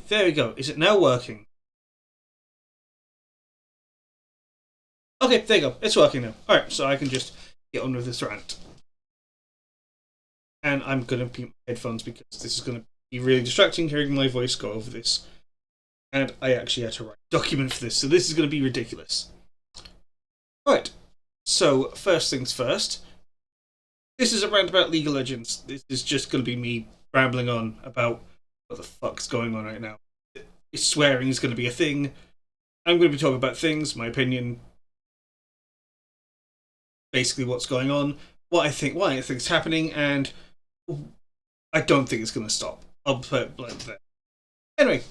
there we go. Is it now working? Okay, there you go. It's working now. Alright, so I can just get on with this rant. And I'm going to mute my headphones because this is going to be really distracting hearing my voice go over this. And I actually had to write a document for this, so this is going to be ridiculous. Right, so first things first. This is a rant about League of Legends. This is just going to be me rambling on about what the fuck's going on right now. Swearing is going to be a thing. I'm going to be talking about things, my opinion, basically what's going on, what I think, why I think it's happening, and I don't think it's going to stop. I'll put it like that. Anyway,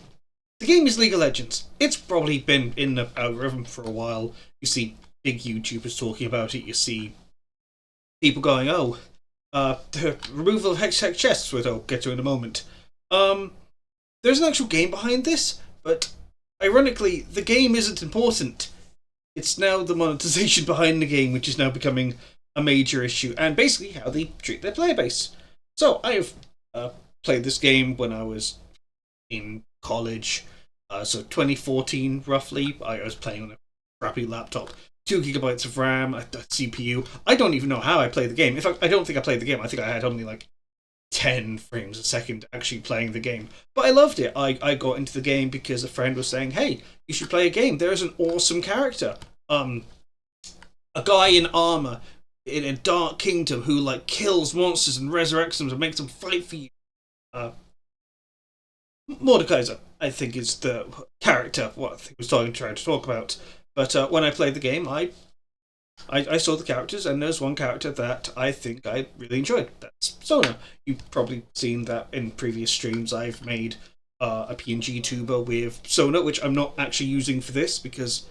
the game is League of Legends. It's probably been in the algorithm for a while. You see big YouTubers talking about it. You see people going, oh, the removal of Hextech chests, which I'll get to in a moment. There's an actual game behind this, but ironically, the game isn't important. It's now the monetization behind the game, which is now becoming a major issue, and basically how they treat their player base. So, I have played this game when I was in college, so 2014 roughly. I was playing on a crappy laptop, 2 gigabytes of RAM, a CPU. I don't even know how I played the game. In fact, I don't think I played the game. I think I had only like 10 frames a second actually playing the game. But I loved it. I got into the game because a friend was saying, hey, you should play a game. There is an awesome character. A guy in armor in a dark kingdom who like kills monsters and resurrects them and makes them fight for you. Mordekaiser, I think, is the character what I think was trying to talk about. But when I played the game, I saw the characters, and there's one character that I think I really enjoyed. That's Sona. You've probably seen that in previous streams. I've made a PNG tuber with Sona, which I'm not actually using for this because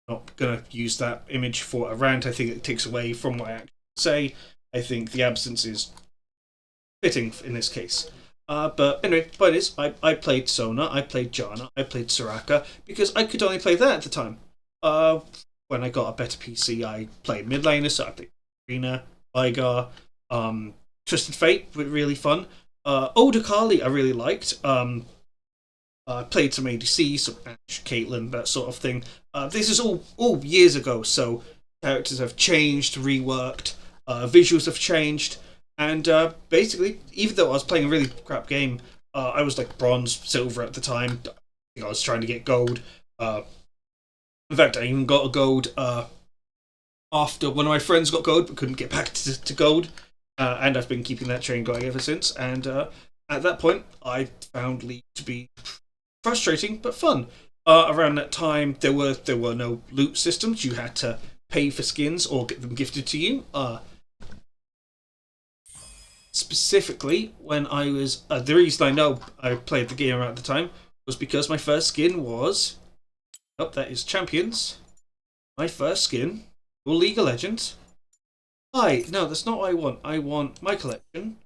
I'm not going to use that image for a rant. I think it takes away from what I actually say. I think the absence is fitting in this case. But anyway, the point is, I played Sona, I played Janna, I played Soraka, because I could only play that at the time. When I got a better PC, I played mid laner, so I played Arena, Vigar, Twisted Fate, really fun. Odakali I really liked. I played some ADC, some Ashe, Caitlyn, that sort of thing. This is all years ago, so characters have changed, reworked, visuals have changed, and basically, even though I was playing a really crap game, I was like bronze, silver at the time. I think I was trying to get gold. In fact, I even got a gold after one of my friends got gold but couldn't get back to gold. And I've been keeping that train going ever since. And at that point, I found League to be frustrating but fun. Around that time, there were no loot systems. You had to pay for skins or get them gifted to you. Specifically, when I was... the reason I know I played the game around the time was because my first skin was... Oh, that is Champions. My first skin for League of Legends. No, that's not what I want. I want my collection.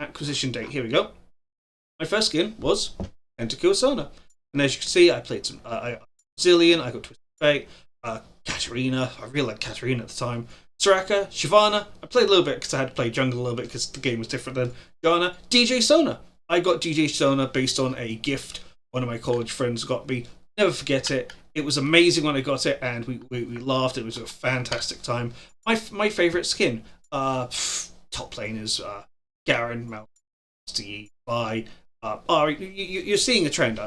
Acquisition date. Here we go. My first skin was Tentacle Sona. And as you can see, I played some Zillion, I got Twisted Fate, Katarina. I really liked Katarina at the time. Soraka, Shyvana. I played a little bit because I had to play jungle a little bit because the game was different then. Janna, DJ Sona. I got DJ Sona based on a gift one of my college friends got me. Never forget it. It was amazing when I got it, and we laughed. It was a fantastic time. My favourite skin, top laners, Garen, Mal, Steve, Ari. You're seeing a trend.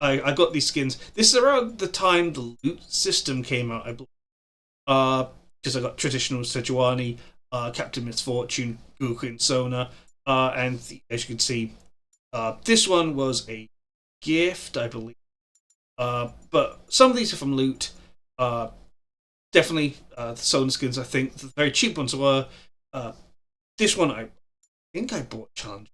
I got these skins. This is around the time the loot system came out, I believe. Because I got traditional Sejuani, Captain Misfortune, Goku, and Sona, and as you can see, this one was a gift, I believe. But some of these are from loot. Definitely the Sona skins, I think. The very cheap ones were. This one, I think I bought challenge.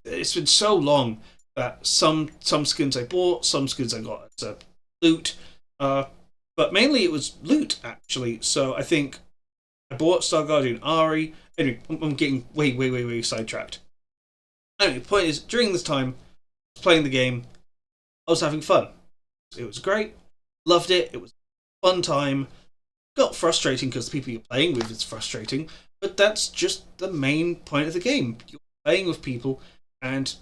It's been so long that some skins I bought, some skins I got as a loot. But mainly it was loot, actually. So I think I bought Star Guardian Ari. Anyway, I'm getting way sidetracked. Anyway, the point is, during this time, I was playing the game. I was having fun. It was great. Loved it. It was a fun time. Got frustrating because the people you're playing with is frustrating. But that's just the main point of the game. You're playing with people, and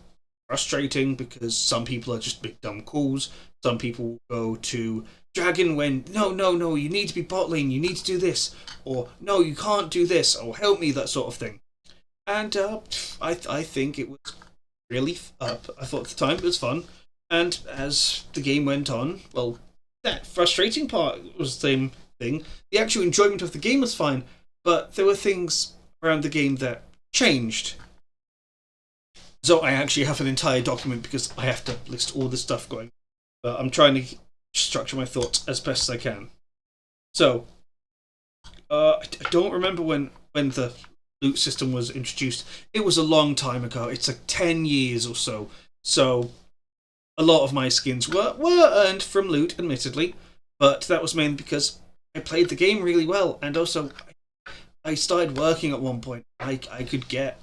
frustrating because some people are just big dumb calls. Some people go to Dragon when no, you need to be bot lane, you need to do this, or no, you can't do this, or help me, that sort of thing. And I think it was really I thought at the time it was fun, and as the game went on, well, that frustrating part was the same thing. The actual enjoyment of the game was fine, but there were things around the game that changed. So I actually have an entire document because I have to list all the stuff going. But I'm trying to structure my thoughts as best as I can. So, I don't remember when the loot system was introduced. It was a long time ago. It's like 10 years or so. So, a lot of my skins were earned from loot, admittedly. But that was mainly because I played the game really well. And also, I started working at one point. I could get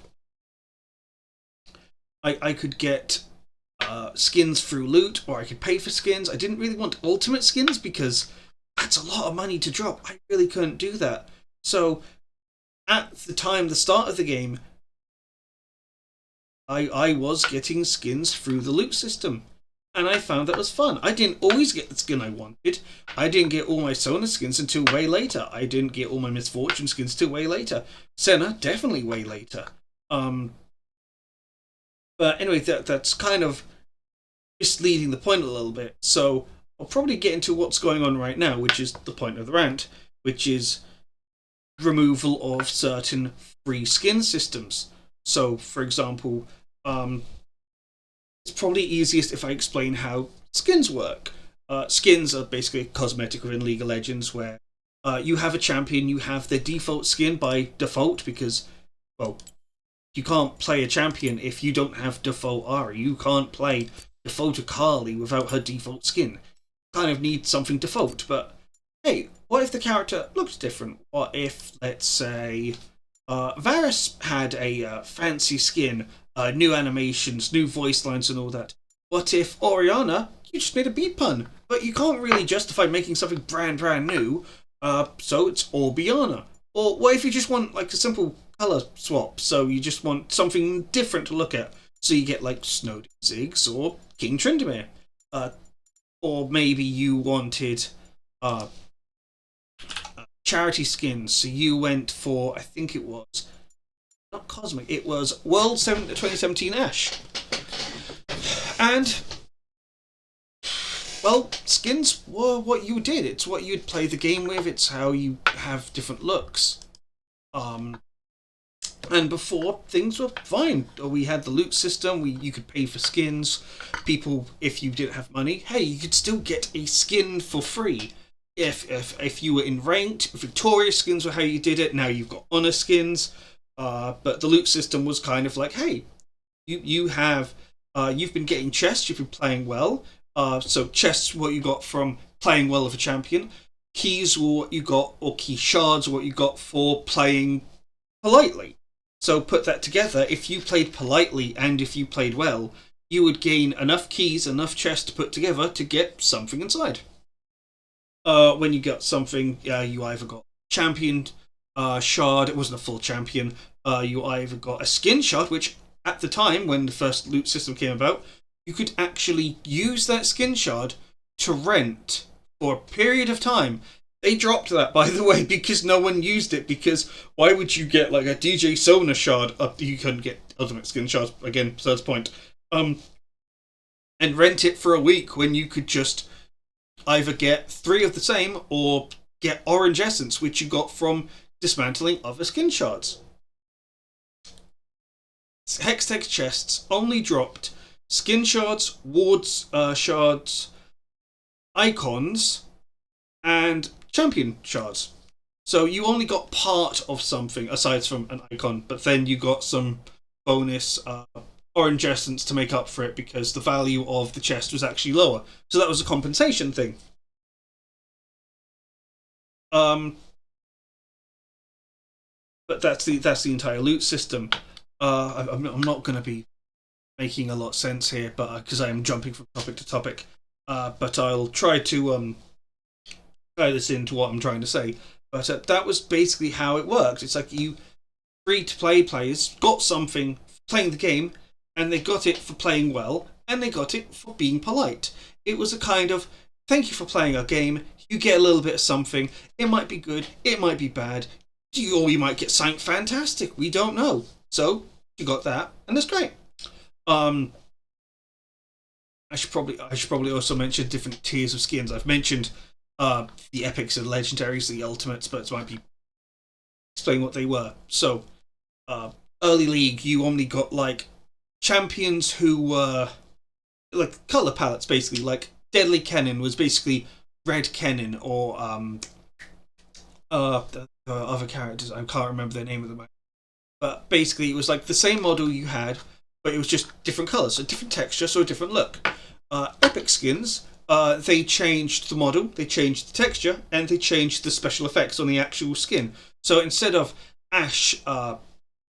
skins through loot, or I could pay for skins. I didn't really want ultimate skins because that's a lot of money to drop. I really couldn't do that. So at the start of the game, I was getting skins through the loot system, and I found that was fun. I didn't always get the skin I wanted. I didn't get all my Sona skins until way later. I didn't get all my Misfortune skins till way later. Senna, definitely way later. But anyway, that's kind of misleading the point a little bit. So I'll probably get into what's going on right now, which is the point of the rant, which is removal of certain free skin systems. So, for example, it's probably easiest if I explain how skins work. Skins are basically cosmetic within League of Legends, where you have a champion, you have their default skin by default, because, well, you can't play a champion if you don't have default Ari. You can't play default Akali without her default skin. You kind of need something default, but hey, what if the character looks different? What if, let's say, Varus had a fancy skin, new animations, new voice lines and all that? What if Orianna, you just made a beat pun, but you can't really justify making something brand new, so it's Orbiana? Or what if you just want like a simple colour swap, so you just want something different to look at, so you get like Snowed Ziggs or King Tryndamere, or maybe you wanted charity skins, so you went for, I think it was not Cosmic, it was World 2017 Ash, and well, skins were what you did. It's what you'd play the game with. It's how you have different looks. And before, things were fine. We had the loot system. You could pay for skins. People, if you didn't have money, hey, you could still get a skin for free. If you were in ranked, Victoria skins were how you did it. Now you've got honor skins. But the loot system was kind of like, hey, you've been getting chests. You've been playing well. So chests, what you got from playing well with a champion. Keys were what you got, or key shards were what you got for playing politely. So put that together, if you played politely and if you played well, you would gain enough keys, enough chests to put together to get something inside. When you got something, you either got champion shard, it wasn't a full champion, you either got a skin shard, which at the time, when the first loot system came about, you could actually use that skin shard to rent for a period of time. They dropped that, by the way, because no one used it, because why would you get like a DJ Sona shard? You couldn't get ultimate skin shards, again, besides the point. And rent it for a week when you could just either get 3 of the same or get orange essence, which you got from dismantling other skin shards. Hextech chests only dropped skin shards, wards shards, icons, and champion shards. So you only got part of something aside from an icon, but then you got some bonus orange essence to make up for it because the value of the chest was actually lower. So that was a compensation thing. But that's the entire loot system. I'm not going to be making a lot of sense here, but because I am jumping from topic to topic. But I'll try to tie this into what I'm trying to say. But that was basically how it worked. It's like you free-to-play players got something playing the game, and they got it for playing well, and they got it for being polite. It was a kind of thank you for playing our game. You get a little bit of something. It might be good, it might be bad, or you might get something fantastic. We don't know. So you got that, and that's great. Um, I should probably also mention different tiers of skins. I've mentioned the epics and legendaries, the ultimates, but it might be explain what they were. So uh, early league, you only got like champions who were like color palettes, basically. Like Deadly Kennen was basically red Kennen, or the other characters. I can't remember their name of them. But basically, it was like the same model you had, but it was just different colors, a different texture, so a different look. Epic skins, they changed the model, they changed the texture, and they changed the special effects on the actual skin. So instead of Ash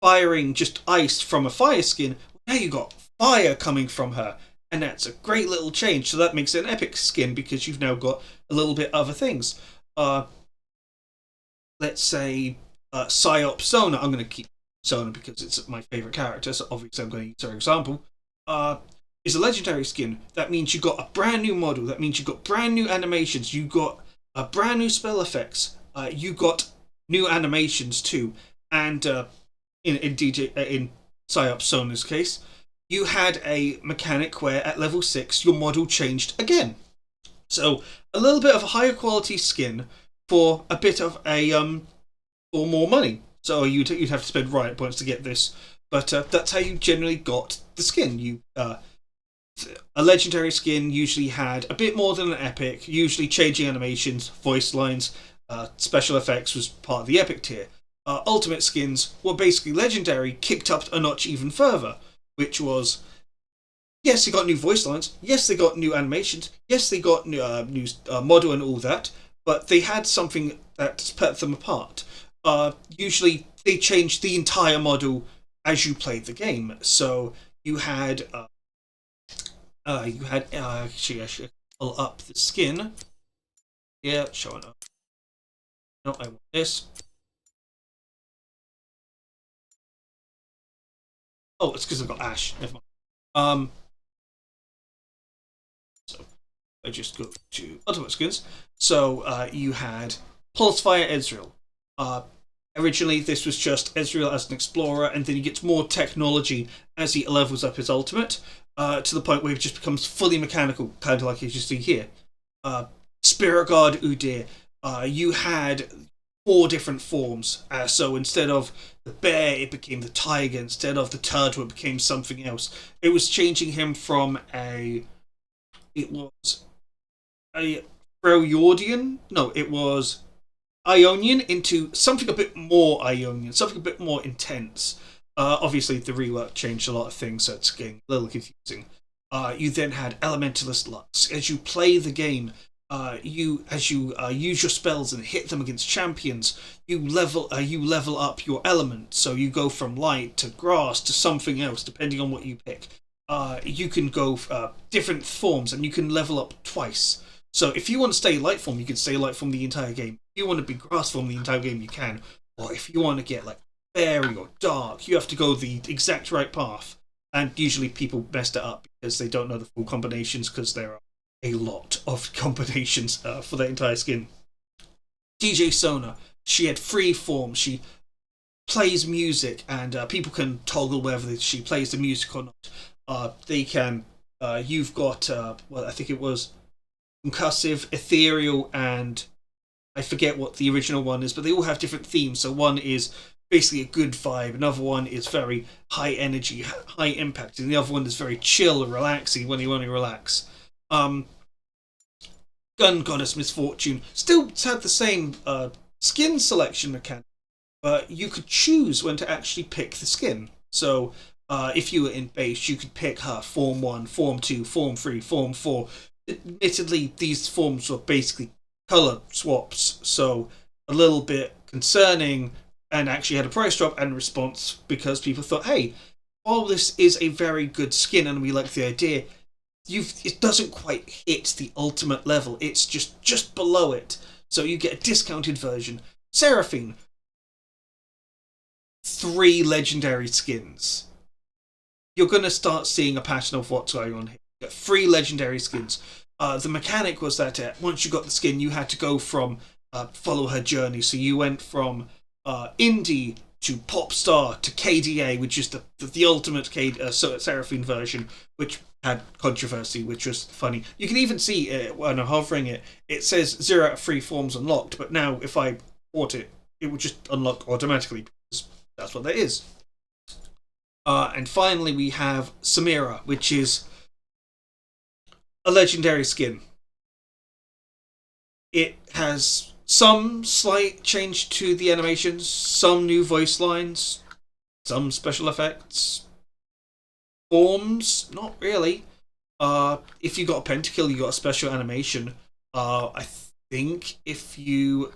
firing just ice from a fire skin, now you got fire coming from her. And that's a great little change. So that makes it an epic skin because you've now got a little bit other things. Let's say Psyop Sona. I'm going to keep Sona because it's my favourite character, so obviously I'm going to use her example. Is a legendary skin. That means you got a brand new model. That means you got brand new animations. You got brand new spell effects. You got new animations too. And in Psyop Sona's case, you had a mechanic where at level 6 your model changed again. So a little bit of a higher quality skin for a bit of a or more money. So you'd have to spend Riot points to get this, but that's how you generally got the skin. A legendary skin usually had a bit more than an epic, usually changing animations, voice lines, special effects was part of the epic tier. Ultimate skins were basically legendary, kicked up a notch even further, which was yes, they got new voice lines, yes, they got new animations, yes, they got new model and all that, but they had something that set them apart. Usually, they changed the entire model as you played the game. So you had actually I should pull up the skin. Yeah, showing up. No, I want this. Oh, it's because I've got Ash. Never mind. So I just go to Ultimate Skins. So you had Pulsefire Ezreal. Originally, this was just Ezreal as an explorer, and then he gets more technology as he levels up his ultimate, to the point where he just becomes fully mechanical, kind of like as you see here. Spirit Guard Udyr, you had 4 different forms. So instead of the bear, it became the tiger. Instead of the turtle, it became something else. It was changing him from it was a Freljordian? No, it was Ionian into something a bit more Ionian, something a bit more intense. Obviously, the rework changed a lot of things, so it's getting a little confusing. You then had Elementalist Lux. As you play the game, you use your spells and hit them against champions, you level up your element. So you go from light to grass to something else, depending on what you pick. You can go different forms, and you can level up twice. So if you want to stay light form, you can stay light form the entire game. If you want to be grass form the entire game, you can. Or if you want to get like fairy or dark, you have to go the exact right path. And usually people messed it up because they don't know the full combinations, because there are a lot of combinations for the entire skin. DJ Sona, she had free form. She plays music, and people can toggle whether she plays the music or not. They can. You've got well, I think it was concussive, ethereal, and I forget what the original one is, but they all have different themes. So one is basically a good vibe, another one is very high energy, high impact, and the other one is very chill and relaxing when you want to relax. Gun Goddess Misfortune still had the same skin selection mechanic, but you could choose when to actually pick the skin. So if you were in base, you could pick her Form 1, Form 2, Form 3, Form 4. Admittedly, these forms were basically colour swaps, so a little bit concerning, and actually had a price drop and response because people thought, hey, while this is a very good skin and we like the idea, it doesn't quite hit the ultimate level. It's just below it. So you get a discounted version. Seraphine, 3 legendary skins. you're going to start seeing a pattern of what's going on here. You got 3 legendary skins. The mechanic was that once you got the skin, you had to go from follow her journey. So you went from indie to pop star to KDA, which is the ultimate Seraphine version, which had controversy, which was funny. You can even see when I'm hovering it, it says 0 out of 3 forms unlocked, but now if I bought it, it would just unlock automatically because that's what that is. And finally, we have Samira, which is a legendary skin. It has some slight change to the animations, some new voice lines, some special effects. Forms, not really. If you got a pentakill, you got a special animation. I think if it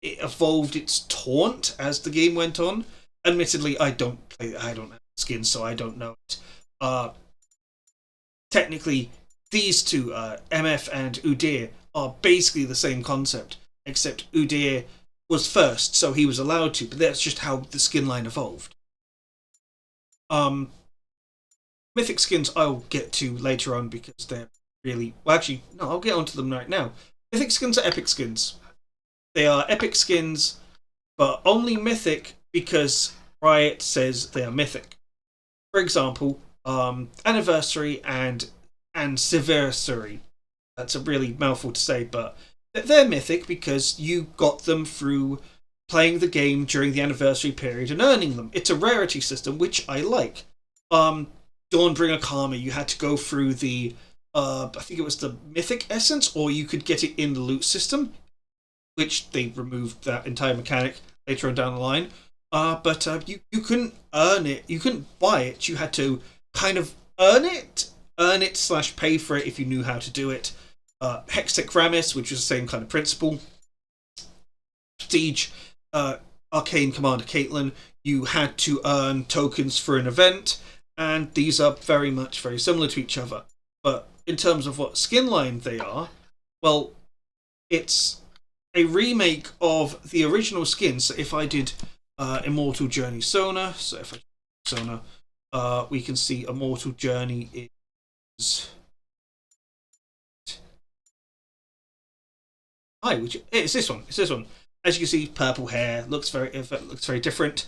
evolved its taunt as the game went on. Admittedly, I don't have skins, so I don't know it. Technically, these two, MF and Udyr, are basically the same concept, except Udyr was first, so he was allowed to, but that's just how the skin line evolved. Mythic skins I'll get to later on because they're really... Well, actually, no, I'll get onto them right now. Mythic skins are epic skins. They are epic skins, but only mythic because Riot says they are mythic. For example, Anniversary and Seversary. That's a really mouthful to say, but they're mythic because you got them through playing the game during the anniversary period and earning them. It's a rarity system, which I like. Dawnbringer Karma, you had to go through the, I think it was the Mythic Essence, or you could get it in the loot system, which they removed that entire mechanic later on down the line. But you couldn't earn it, you couldn't buy it, you had to kind of earn it / pay for it if you knew how to do it. Hextech Ramis, which was the same kind of principle. Prestige, Arcane Commander Caitlyn, you had to earn tokens for an event, and these are very similar to each other. But in terms of what skin line they are, well, it's a remake of the original skin. So if I did Immortal Journey Sona, so if I Sona, we can see Immortal Journey is... It's this one. It's this one. As you can see, purple hair looks very different.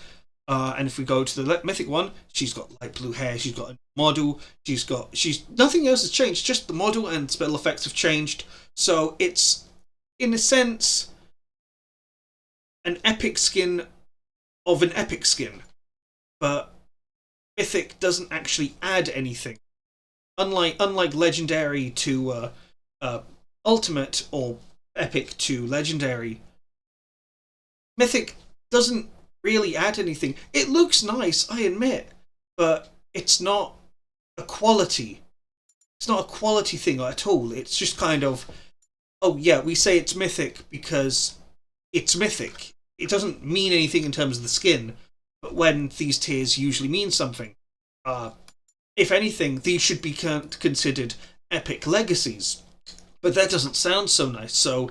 And if we go to the mythic one, she's got light blue hair. She's got a model. Nothing else has changed. Just the model and spell effects have changed. So it's, in a sense, an epic skin of an epic skin, but mythic doesn't actually add anything. Unlike legendary to ultimate or epic to legendary, mythic doesn't really add anything. It looks nice, I admit, but it's not a quality. It's not a quality thing at all. It's just kind of, oh yeah, we say it's mythic because it's mythic. It doesn't mean anything in terms of the skin, but when these tiers usually mean something. If anything, these should be considered epic legacies, but that doesn't sound so nice, so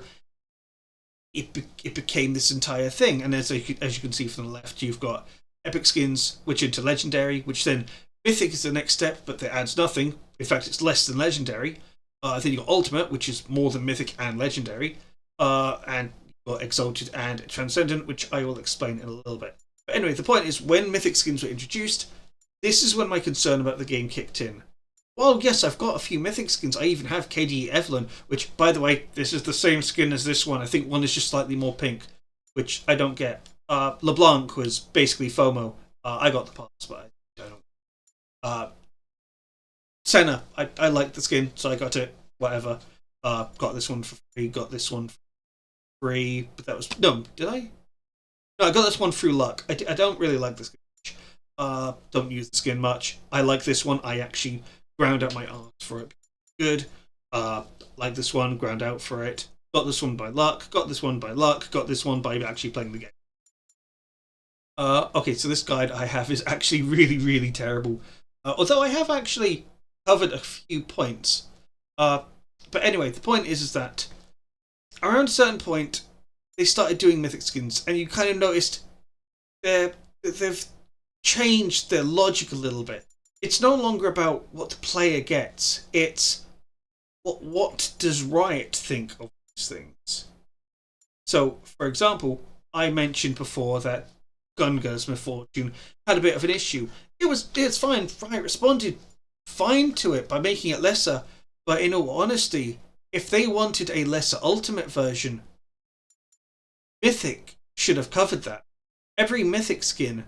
it became this entire thing. And as you can see from the left, you've got epic skins, which into legendary, which then mythic is the next step, but that adds nothing. In fact, it's less than legendary. Then you've got ultimate, which is more than mythic and legendary, and you've got exalted and transcendent, which I will explain in a little bit. But anyway, the point is, when mythic skins were introduced, this is when my concern about the game kicked in. Well, yes, I've got a few mythic skins. I even have KDE Evelyn, which, by the way, this is the same skin as this one. I think one is just slightly more pink, which I don't get. LeBlanc was basically FOMO. I got the pass, but I don't know. Senna, I like the skin, so I got it. Whatever. Got this one for free. Got this one for free. But that was... No, did I? No, I got this one through luck. I don't really like this skin much. Don't use the skin much. I like this one. I actually ground out my arms for it. Good. Like this one, ground out for it. Got this one by luck. Got this one by luck. Got this one by actually playing the game. Okay, so this guide I have is actually really, really terrible. Although I have actually covered a few points. But anyway, the point is that around a certain point, they started doing mythic skins, and you kind of noticed they've changed their logic a little bit. it's no longer about what the player gets. It's what does Riot think of these things. So, for example, I mentioned before that Gunga's Misfortune had a bit of an issue. It's fine. Riot responded fine to it by making it lesser. But in all honesty, if they wanted a lesser Ultimate version, Mythic should have covered that. Every Mythic skin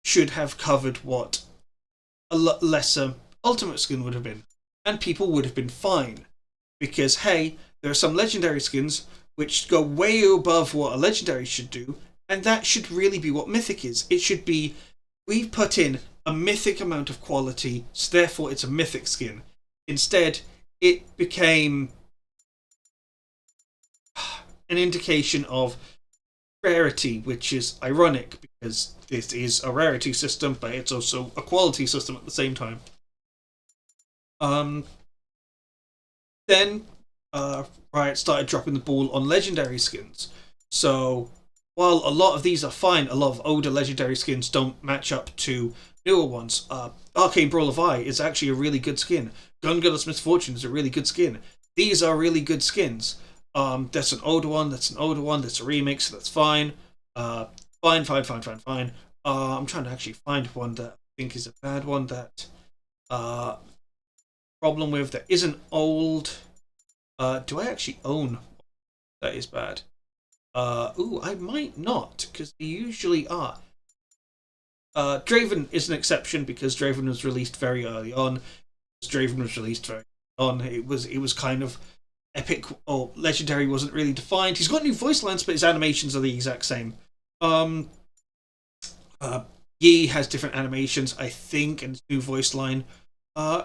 should have covered what a lesser Ultimate skin would have been, and people would have been fine. Because hey, there are some legendary skins which go way above what a legendary should do, and that should really be what Mythic is. It should be, we've put in a Mythic amount of quality, so therefore it's a Mythic skin. Instead, it became an indication of rarity, which is ironic because this is a rarity system, but it's also a quality system at the same time. Then Riot started dropping the ball on legendary skins. So while a lot of these are fine, a lot of older legendary skins don't match up to newer ones. Arcane Brawl of Eye is actually a really good skin. Gunga's Misfortune is a really good skin. These are really good skins. That's an older one, that's an older one, that's a remix, so that's fine. Fine. I'm trying to actually find one that I think is a bad one that problem with that isn't old. Do I actually own that is bad? I might not, because they usually are. Draven is an exception because Draven was released very early on. It was kind of epic or legendary wasn't really defined. He's got new voice lines, but his animations are the exact same. Yi has different animations, I think, and his new voice line.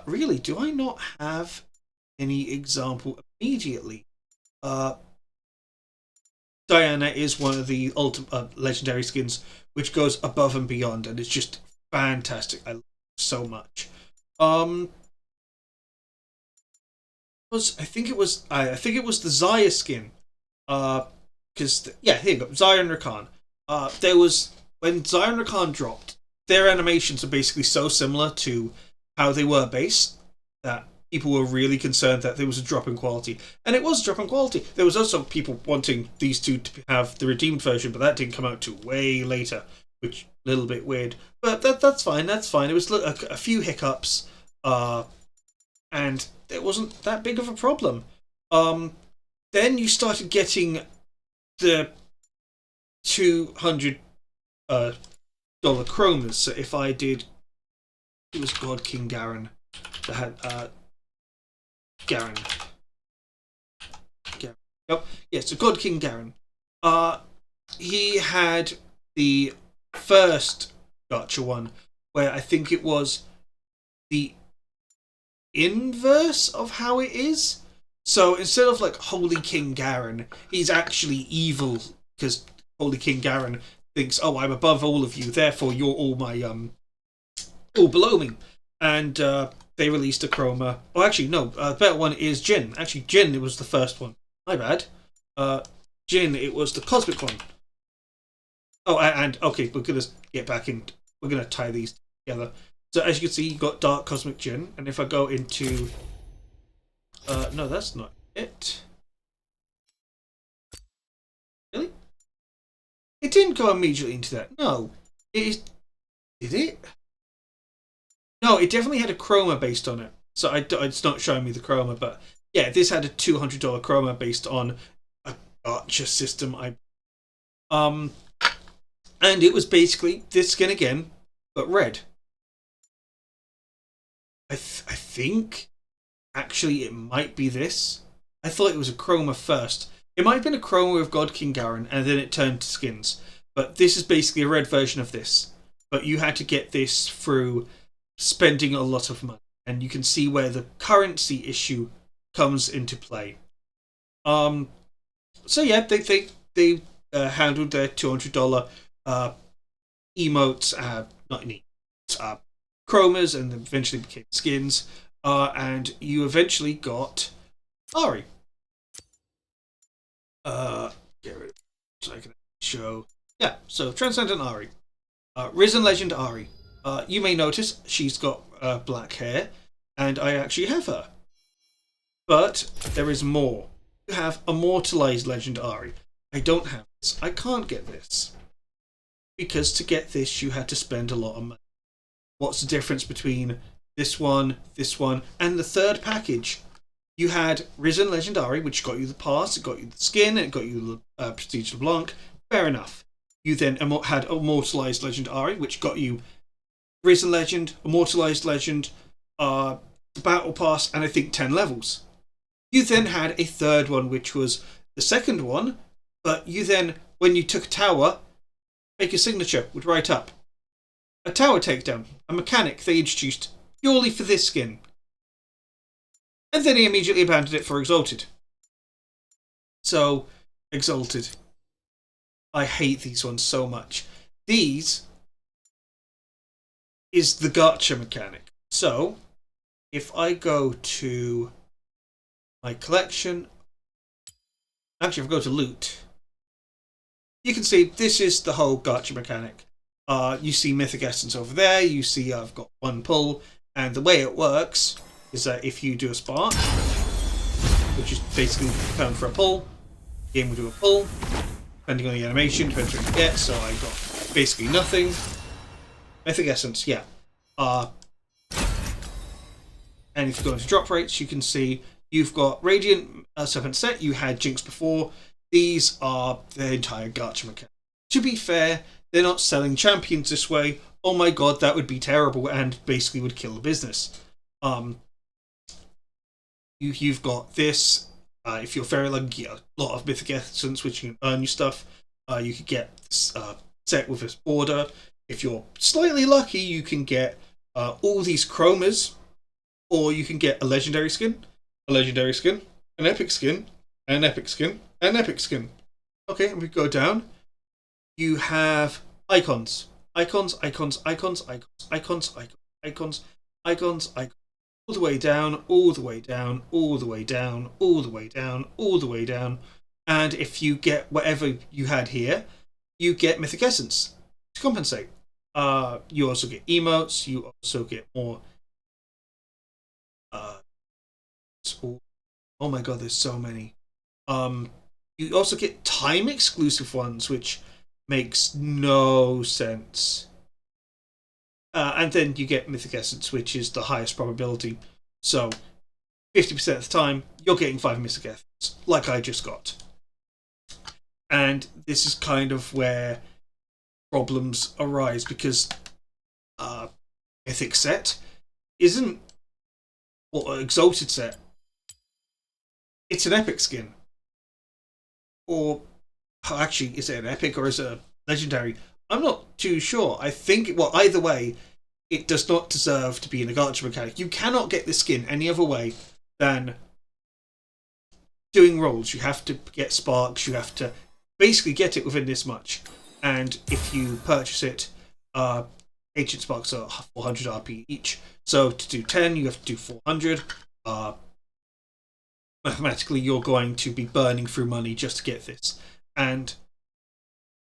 Really, do I not have any example immediately? Diana is one of the ultimate legendary skins which goes above and beyond, and it's just fantastic. I love it so much. I think it was the Zaya skin. Because here you go, Zaya and Rakan. There was when Zaya and Rakan dropped, their animations are basically so similar to how they were base that people were really concerned that there was a drop in quality, and it was a drop in quality. There was also people wanting these two to have the redeemed version, but that didn't come out till way later, which is a little bit weird. But that's fine. That's fine. It was a few hiccups, and it wasn't that big of a problem. Then you started getting the $200 chromas. So if I did, it was God King Garen that had Garen. Yep. Yeah, so God King Garen. He had the first gacha one where I think it was the inverse of how it is. So instead of like Holy King Garen, he's actually evil because Holy King Garen thinks, "Oh, I'm above all of you, therefore you're all my all below me." And they released a chroma. Oh, actually, no. The better one is Jin. Actually, Jin, it was the first one. My bad. Jin, it was the cosmic one. Oh, and okay, we're gonna get back in. We're gonna tie these together. So as you can see, you got Dark Cosmic Jin, and if I go into, no, that's not it. Really? It didn't go immediately into that. No, it is. Did it? No, it definitely had a chroma based on it. So it's not showing me the chroma, but yeah, this had a $200 chroma based on a gacha system. And it was basically this skin again, but red. I think actually it might be this. I thought it was a chroma first. It might have been a chroma of God King Garen, and then it turned to skins. But this is basically a red version of this. But you had to get this through spending a lot of money, and you can see where the currency issue comes into play. So yeah, they handled their $200 emotes, not emotes, chromas, and eventually became skins. And you eventually got Ari. Get rid of it so I can show. Yeah, so Transcendent Ari, Risen Legend Ari. You may notice she's got black hair, and I actually have her. But there is more. You have Immortalized Legend Ari. I don't have this. I can't get this. Because to get this, you had to spend a lot of money. What's the difference between this one, and the third package? You had Risen Legendary, which got you the pass, it got you the skin, it got you the Prestige LeBlanc. Fair enough. You then had Immortalized Legendary, which got you Risen Legend, Immortalized Legend, the Battle Pass, and I think 10 levels. You then had a third one, which was the second one, but you then, when you took a tower, make a signature would write up. A tower takedown, a mechanic they introduced purely for this skin. And then he immediately abandoned it for Exalted. So, Exalted. I hate these ones so much. These is the gacha mechanic. So, if I go to my collection, actually if I go to loot, you can see this is the whole gacha mechanic. You see Mythic Essence over there, you see I've got one pull, and the way it works is that if you do a spark, which is basically pound for a pull, the game will do a pull, depending on the animation, depends what you get, so I got basically nothing. Mythic Essence, yeah. And if you go into drop rates, you can see you've got Radiant Serpent set, you had Jinx before. These are the entire gacha mechanic. To be fair, they're not selling champions this way. Oh my god, that would be terrible and basically would kill the business. You've got this. If you're very lucky, a lot of Mythic Essence, which you can earn you stuff. You could get this set with this border. If you're slightly lucky, you can get all these chromas, or you can get a legendary skin, an epic skin, an epic skin, an epic skin. Okay, and we go down. You have icons, all the way down, all the way down, all the way down, all the way down, all the way down. And if you get whatever you had here, you get Mythic Essence to compensate. You also get emotes, you also get more. Oh my god, there's so many. You also get time exclusive ones, which makes no sense. And then you get Mythic Essence, which is the highest probability. So, 50% of the time, you're getting 5 Mythic Essence, like I just got. And this is kind of where problems arise, because Mythic set isn't, or Exalted set, it's an epic skin. Or, actually, is it an epic or is it a legendary? I'm not too sure. I think, well, either way, it does not deserve to be in a gacha mechanic. You cannot get this skin any other way than doing rolls. You have to get sparks. You have to basically get it within this much. And if you purchase it, ancient sparks are 400 RP each. So to do 10, you have to do 400. Mathematically, you're going to be burning through money just to get this. And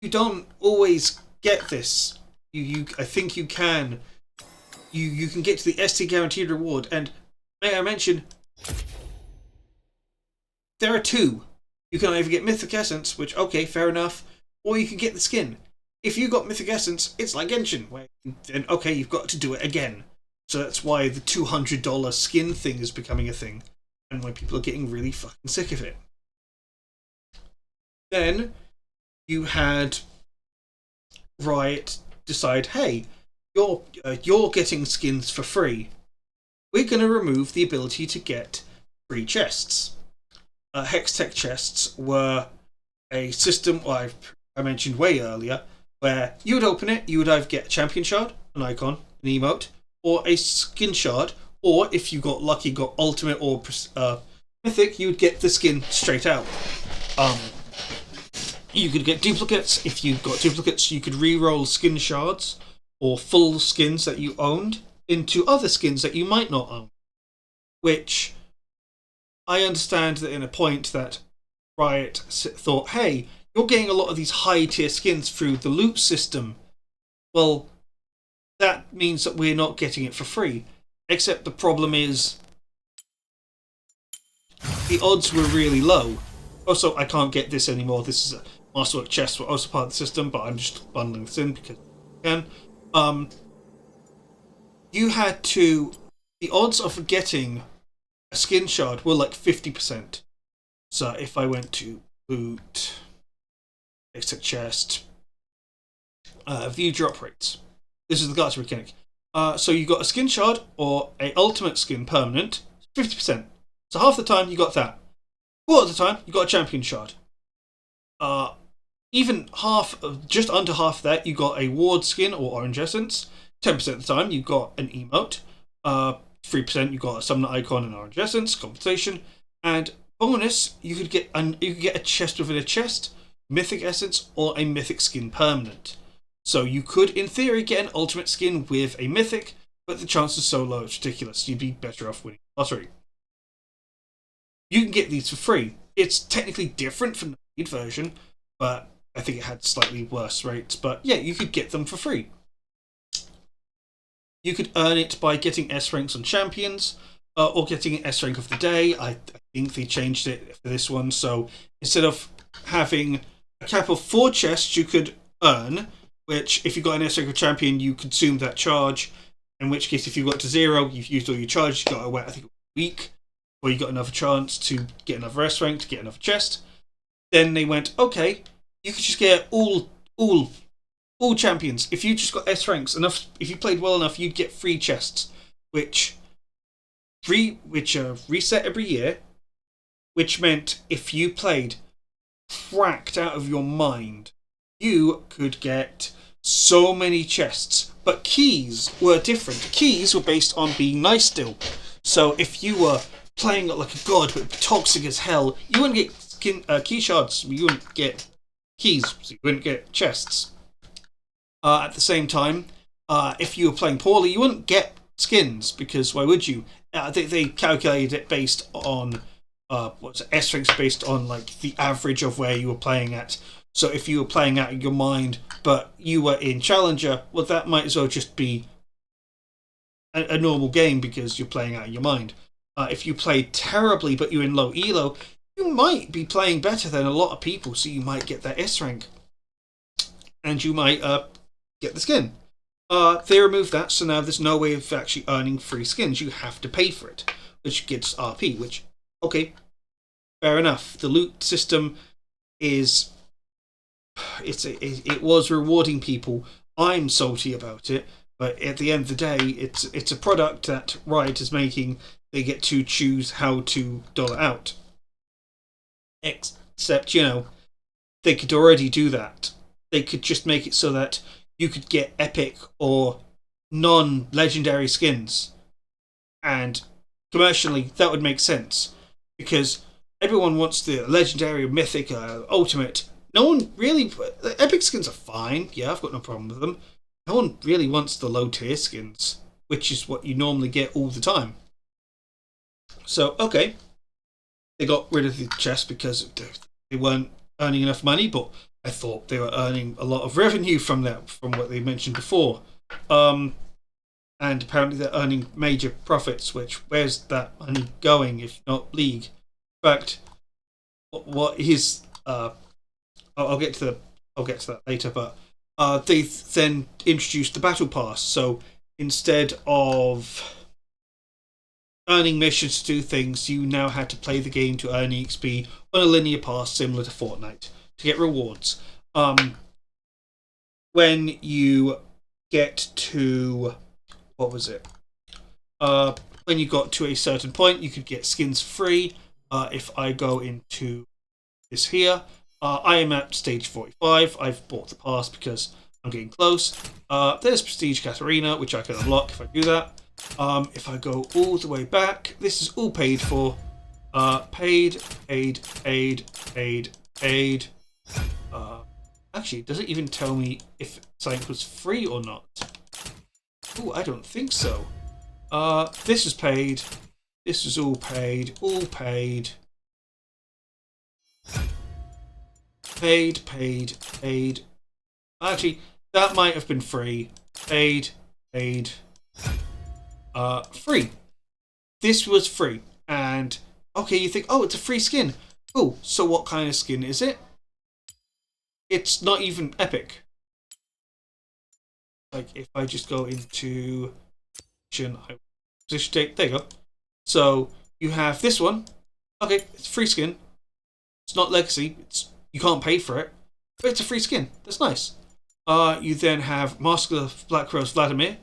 you don't always get this. I think you can. You can get to the ST guaranteed reward, and may I mention, there are two. You can either get Mythic Essence, which okay, fair enough, or you can get the skin. If you got Mythic Essence, it's like Genshin, where then okay, you've got to do it again. So that's why the $200 skin thing is becoming a thing, and why people are getting really fucking sick of it. Then you had Riot decide, hey, you're getting skins for free. We're going to remove the ability to get free chests. Hextech chests were a system I mentioned way earlier, where you would open it, you would either get a champion shard, an icon, an emote, or a skin shard, or if you got lucky, got ultimate or mythic, you would get the skin straight out. You could get duplicates. If you got duplicates, you could re-roll skin shards or full skins that you owned into other skins that you might not own. Which I understand that in a point that Riot thought, hey, you're getting a lot of these high tier skins through the loot system. Well, that means that we're not getting it for free. Except the problem is the odds were really low. Also, I can't get this anymore. This is a Masterwork chest, were also part of the system, but I'm just bundling this in because I can. You had to. The odds of getting a skin shard were like 50%. So if I went to boot, Hextech chest, view drop rates. This is the gacha mechanic. So you got a skin shard or a ultimate skin permanent, 50%. So half the time you got that. Quarter of the time you got a champion shard. Even half, just under half of that, you got a ward skin or orange essence. 10% of the time you got an emote. 3% you got a summoner icon and orange essence compensation. And bonus, you could get a chest within a chest, mythic essence, or a mythic skin permanent. So you could, in theory, get an ultimate skin with a mythic, but the chance is so low it's ridiculous. You'd be better off winning the lottery. You can get these for free. It's technically different from the paid version, but I think it had slightly worse rates. But yeah, you could get them for free. You could earn it by getting S ranks on champions, or getting an S rank of the day. I think they changed it for this one, so instead of having a cap of 4 chests you could earn, which if you got an S rank of champion you consumed that charge, in which case if you got to 0 you've used all your charge, you got to wait I think a week or you got another chance to get another S rank, to get another chest. Then they went, okay, you could just get all champions. If you just got S ranks enough, if you played well enough, you'd get free chests, which reset every year, which meant if you played cracked out of your mind, you could get so many chests. But keys were different. Keys were based on being nice still. So if you were playing like a god but toxic as hell, you wouldn't get key shards. You wouldn't get keys. So you wouldn't get chests. At the same time, if you were playing poorly, you wouldn't get skins, because why would you? They calculated it based on S ranks based on like the average of where you were playing at. So if you were playing out of your mind, but you were in Challenger, well, that might as well just be a normal game because you're playing out of your mind. If you played terribly but you're in low elo, you might be playing better than a lot of people, so you might get that S rank, and you might get the skin. They removed that, so now there's no way of actually earning free skins. You have to pay for it, which gets RP, which, okay, fair enough. The loot system is... It was rewarding people. I'm salty about it, but at the end of the day, it's a product that Riot is making. They get to choose how to dole it out. Except, they could already do that. They could just make it so that you could get epic or non-legendary skins. And commercially, that would make sense. Because everyone wants the legendary, mythic, ultimate. No one really... Epic skins are fine. Yeah, I've got no problem with them. No one really wants the low-tier skins, which is what you normally get all the time. So, okay. They got rid of the chest because they weren't earning enough money, but I thought they were earning a lot of revenue from that, from what they mentioned before. And apparently they're earning major profits, which, where's that money going if not League? In fact, what is... I'll get to that later, but they then introduced the Battle Pass. So instead of earning missions to do things, you now had to play the game to earn EXP on a linear pass similar to Fortnite to get rewards. When you get to... what was it? When you got to a certain point, you could get skins free. If I go into this here, I am at stage 45. I've bought the pass because I'm getting close. There's Prestige Katarina, which I can unlock if I do that. If I go all the way back, this is all paid for. Paid. Actually, does it even tell me if something was free or not? Oh, I don't think so. This is paid. This is all paid. All paid. Paid. Actually, that might have been free. Paid. made free. This was free, and okay, you think, oh, it's a free skin. Cool. So what kind of skin is it? It's not even epic. Like if I just go into position take, there you go. So you have this one. Okay, it's a free skin. It's not legacy. You can't pay for it, but it's a free skin. That's nice. You then have Mask of Black Rose Vladimir.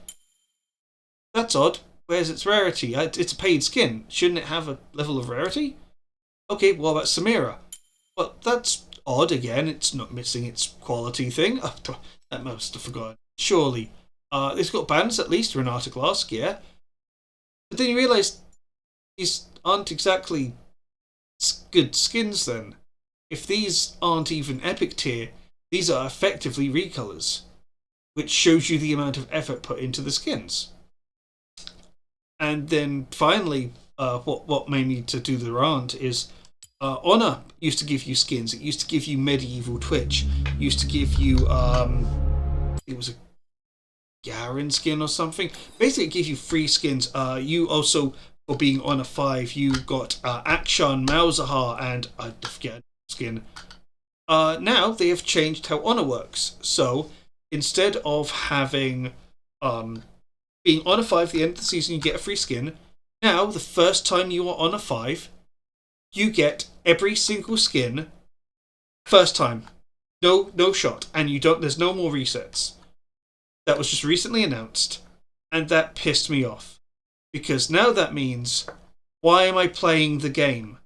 That's odd. Where's its rarity? It's a paid skin. Shouldn't it have a level of rarity? Okay, what about Samira? Well, that's odd again. It's not missing its quality thing. Oh, that must have forgotten. Surely. It's got bands at least, Renata Glask, yeah. But then you realise these aren't exactly good skins then. If these aren't even epic tier, these are effectively recolors, which shows you the amount of effort put into the skins. And then finally, what made me to do the rant is Honor used to give you skins. It used to give you Medieval Twitch. It used to give you it was a Garen skin or something. Basically, it gives you free skins. You also, for being Honor 5, you got Akshan, Malzahar, and I forget skin. Now they have changed how Honor works. So instead of having being Honor 5 at the end of the season, you get a free skin. Now, the first time you are Honor 5, you get every single skin first time. No shot. And there's no more resets. That was just recently announced. And that pissed me off. Because now that means, why am I playing the game?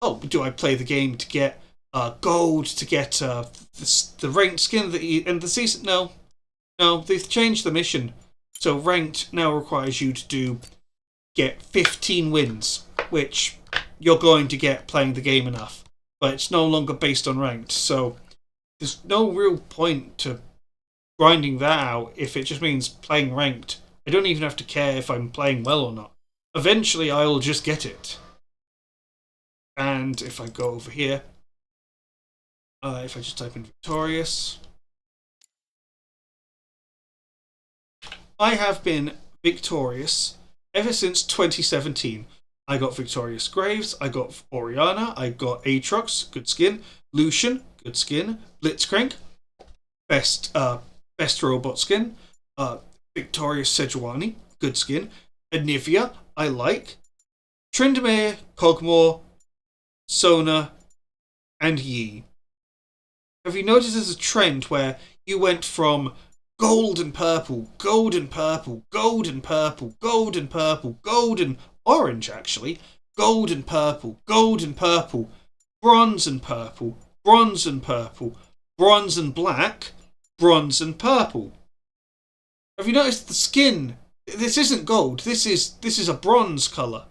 Oh, do I play the game to get gold, to get the ranked skin at the end of the season? No, they've changed the mission. So ranked now requires you to get 15 wins, which you're going to get playing the game enough. But it's no longer based on ranked, so there's no real point to grinding that out if it just means playing ranked. I don't even have to care if I'm playing well or not. Eventually I'll just get it. And if I go over here, if I just type in Victorious, I have been victorious ever since 2017. I got Victorious Graves, I got Oriana, I got Aatrox, good skin, Lucian, good skin, Blitzcrank, best robot skin, Victorious Sejuani, good skin, Anivia, I like, Tryndamere, Kog'Maw, Sona, and Yi. Have you noticed there's a trend where you went from gold and purple, gold and purple, gold and purple, gold and purple, gold and orange actually, gold and purple, gold and purple, bronze and purple, bronze and purple, bronze and black, bronze and purple. Have you noticed the skin? This isn't gold, this is a bronze colour.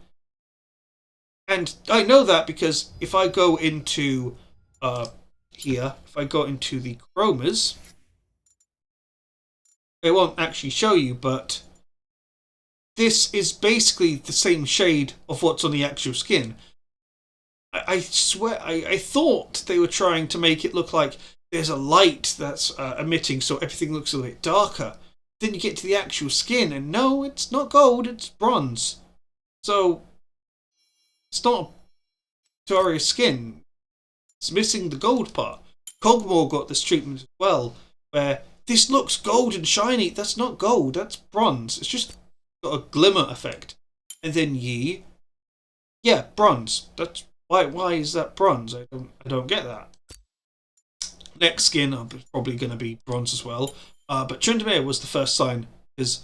And I know that because if I go into here, if I go into the chromas, it won't actually show you, but this is basically the same shade of what's on the actual skin. I swear, I thought they were trying to make it look like there's a light that's emitting, so everything looks a little bit darker. Then you get to the actual skin, and no, it's not gold, it's bronze. So, it's not a Victorious skin. It's missing the gold part. Kog'Maw got this treatment as well, where this looks gold and shiny. That's not gold, that's bronze. It's just got a glimmer effect. And then Yi, yeah, bronze. That's why is that bronze? I don't get that. Next skin is probably going to be bronze as well. But Tryndamere was the first sign, because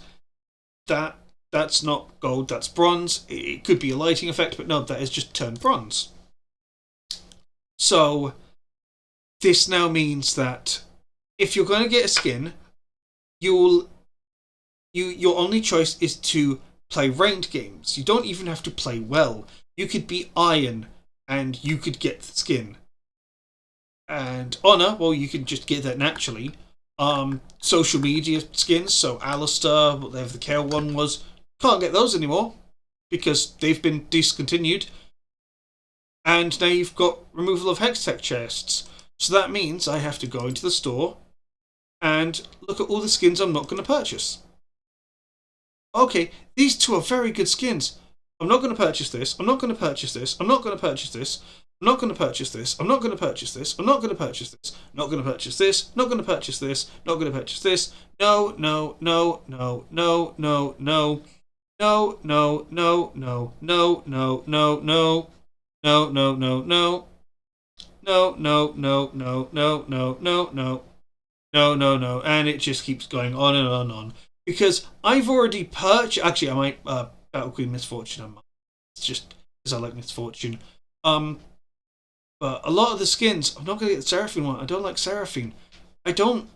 that's not gold, that's bronze. It could be a lighting effect, but no, that is just turned bronze. So this now means that if you're going to get a skin, your only choice is to play ranked games. You don't even have to play well. You could be Iron and you could get the skin. And Honor, well, you can just get that naturally. Social media skins, so Alistair, whatever the Kale one was, can't get those anymore because they've been discontinued. And now you've got removal of Hextech chests. So that means I have to go into the store and look at all the skins I'm not going to purchase. Okay, these two are very good skins. I'm not going to purchase this. I'm not going to purchase this. I'm not going to purchase this. I'm not going to purchase this. I'm not going to purchase this. I'm not going to purchase this. Not going to purchase this. Not going to purchase this. Not going to purchase this. No, no, no, no, no, no, no. No, no, no, no, no, no, no, no. No, no, no, no. No, no, no, no, no, no, no, no. No, no, no. And it just keeps going on and on and on. Because I've already purchased. Actually, I might Battle Queen Misfortune. It's just because I like Misfortune. But a lot of the skins, I'm not going to get the Seraphine one. I don't like Seraphine. I don't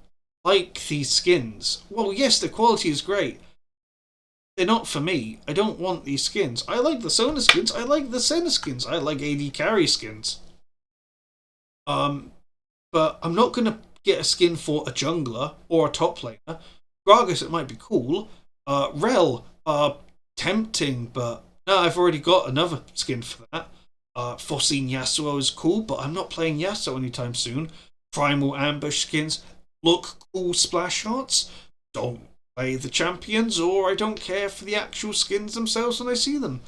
like these skins. Well, yes, the quality is great. They're not for me. I don't want these skins. I like the Sona skins. I like the Senna skins. I like AD carry skins. But I'm not going to get a skin for a jungler or a top laner. Gragas, it might be cool. Rel, tempting, but no, I've already got another skin for that. Foreseen Yasuo is cool, but I'm not playing Yasuo anytime soon. Primal Ambush skins look cool splash shots. Don't play the champions, or I don't care for the actual skins themselves when I see them.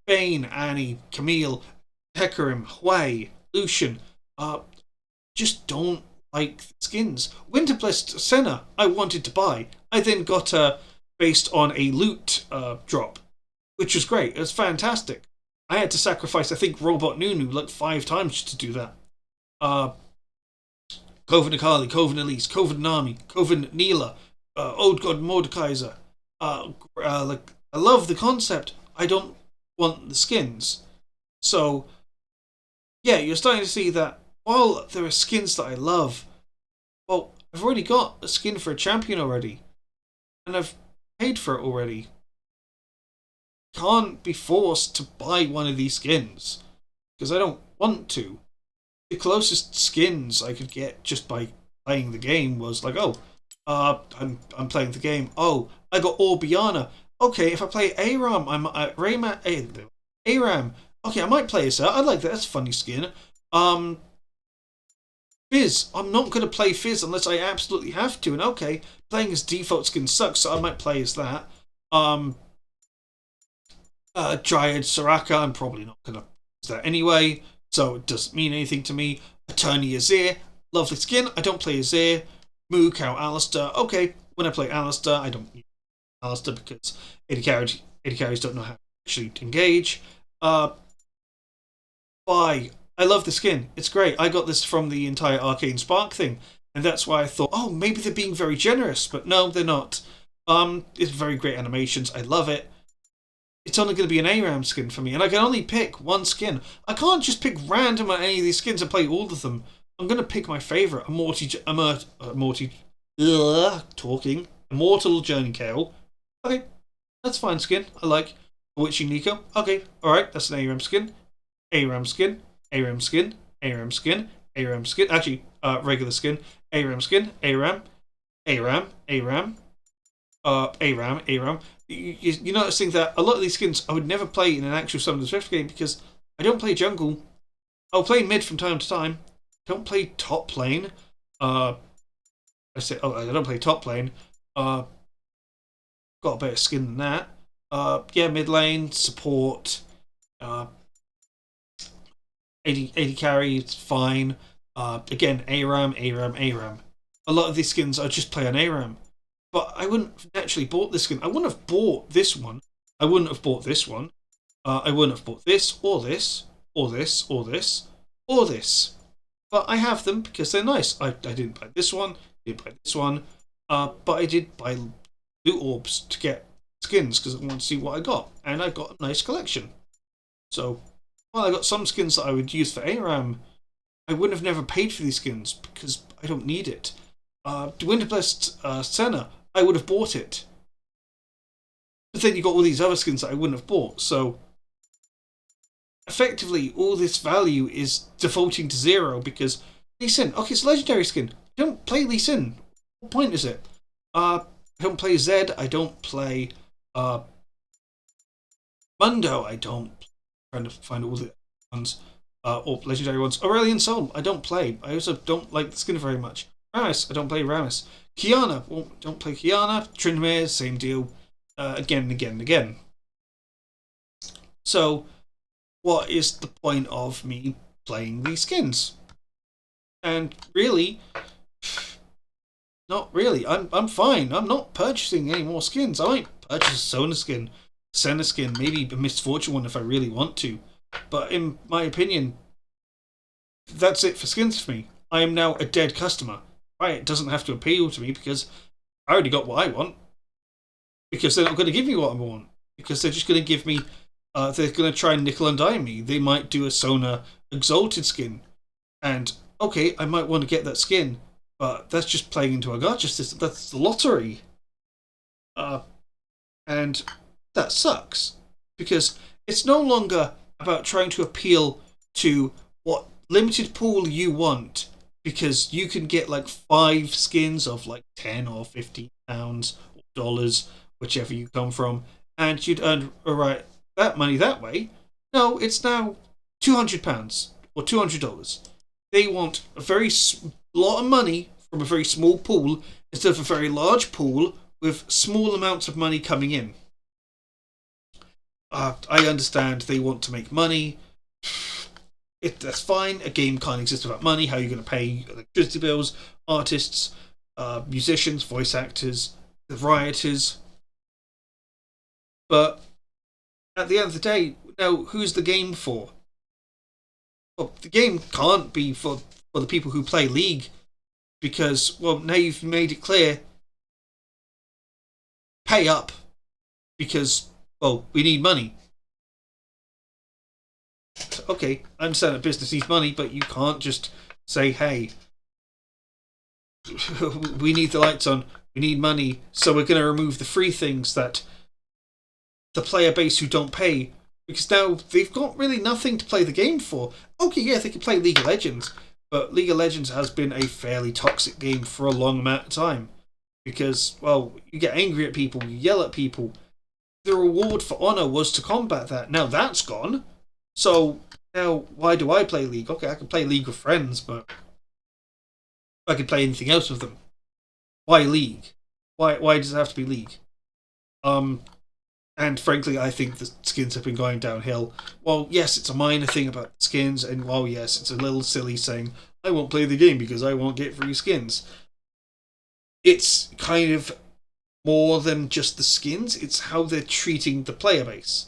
Bane, Annie, Camille, Hecarim, Hui, Lucian. Just don't like the skins. Winterblast Senna, I wanted to buy. I then got her based on a loot drop, which was great. It was fantastic. I had to sacrifice, I think, Robot Nunu like 5 times to do that. Coven Akali, Coven Elise, Coven Nami, Coven Neela, Old God Mordekaiser. Like, I love the concept. I don't want the skins. So, yeah, you're starting to see that while there are skins that I love, well, I've already got a skin for a champion already. And I've paid for it already. Can't be forced to buy one of these skins. Because I don't want to. The closest skins I could get just by playing the game was like, oh, I'm playing the game. Oh, I got Orbiana. Okay, if I play Aram, Aram. Okay, I might play as that. I like that. That's a funny skin. Fizz. I'm not going to play Fizz unless I absolutely have to. And okay, playing his default skin sucks, so I might play as that. Dryad Soraka, I'm probably not going to use that anyway, so it doesn't mean anything to me. Attorney Azir, lovely skin. I don't play Azir. Moo Cow Alistair. Okay, when I play Alistair, I don't use Alistair because AD carries don't know how to actually engage. Bye. I love the skin. It's great. I got this from the entire Arcane Spark thing, and that's why I thought, oh, maybe they're being very generous, but no, they're not. It's very great animations. I love it. It's only going to be an ARAM skin for me, and I can only pick one skin. I can't just pick random on any of these skins and play all of them. I'm going to pick my favourite, Immortal Journey Kale. Okay, that's fine skin. I like Witching Nico. Okay, alright, that's an ARAM skin. ARAM skin. ARAM skin. ARAM skin. ARAM skin. Actually, regular skin. ARAM skin. ARAM. ARAM. ARAM. ARAM. You're noticing that a lot of these skins I would never play in an actual Summon the Swift game because I don't play jungle. I'll play mid from time to time. I don't play top lane. I don't play top lane. Got a better skin than that. Yeah, mid lane, support. AD carry, it's fine. Again, ARAM. A lot of these skins I just play on ARAM. But I wouldn't have naturally bought this skin. I wouldn't have bought this one. I wouldn't have bought this one. I wouldn't have bought this, or this, or this, or this, or this. But I have them because they're nice. I didn't buy this one, didn't buy this one. But I did buy loot orbs to get skins because I wanted to see what I got. And I got a nice collection. So, while I got some skins that I would use for ARAM, I wouldn't have never paid for these skins because I don't need it. Winterblast Senna, I would have bought it. But then you got all these other skins that I wouldn't have bought, so effectively all this value is defaulting to 0 because Lee Sin, okay, it's a legendary skin. I don't play Lee Sin. What point is it? I don't play Zed, I don't play Mundo, I don't. I'm trying to find all the ones, or legendary ones. Aurelion Sol, I don't play. I also don't like the skin very much. Ramis, I don't play Ramis. Kiana, well, don't play Kiana. Tryndamere, same deal. again and again and again. So, what is the point of me playing these skins? And really, not really. I'm fine. I'm not purchasing any more skins. I might purchase a Sona skin, Senna skin, maybe a Misfortune one if I really want to. But in my opinion, that's it for skins for me. I am now a dead customer. Riot doesn't have to appeal to me because I already got what I want. Because they're not going to give me what I want. Because they're just going to give me. They're going to try and nickel and dime me. They might do a Sona Exalted skin, and okay, I might want to get that skin, but that's just playing into a gacha system. That's the lottery, uh, and that sucks because it's no longer about trying to appeal to what limited pool you want, because you can get like 5 skins of like £10 or £15 or dollars, whichever you come from, and you'd earn that money that way. No, it's now £200 or $200. They want a very lot of money from a very small pool instead of a very large pool with small amounts of money coming in. I understand they want to make money. That's fine. A game can't exist without money. How are you going to pay electricity bills, artists, musicians, voice actors, the rioters? But at the end of the day, now who's the game for? Well, the game can't be for the people who play League, because, well, now you've made it clear, pay up, because, well, we need money. Okay, I understand that business needs money, but you can't just say, hey, we need the lights on, we need money, so we're going to remove the free things that the player base who don't pay, because now they've got really nothing to play the game for. Okay, yeah, they can play League of Legends, but League of Legends has been a fairly toxic game for a long amount of time, because, well, you get angry at people, you yell at people. The reward for honor was to combat that. Now that's gone. So now why do I play League? Okay, I can play League with friends, but I can play anything else with them. Why League? Why does it have to be League? And frankly, I think the skins have been going downhill. Well, yes, it's a minor thing about skins, and while yes, it's a little silly saying, I won't play the game because I won't get free skins. It's kind of more than just the skins, it's how they're treating the player base.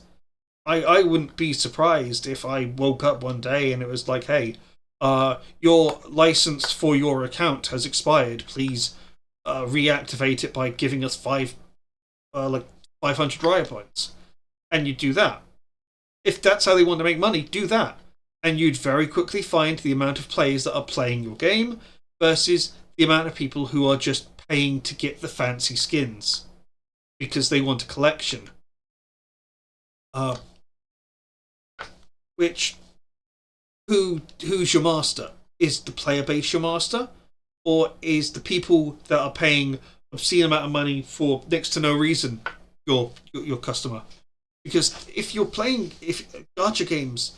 I wouldn't be surprised if I woke up one day and it was like, hey, your license for your account has expired. Please reactivate it by giving us 500 Riot points. And you'd do that. If that's how they want to make money, do that. And you'd very quickly find the amount of players that are playing your game versus the amount of people who are just paying to get the fancy skins because they want a collection. Who's your master? Is the player base your master, or is the people that are paying obscene amount of money for next to no reason your customer? Because if gacha games,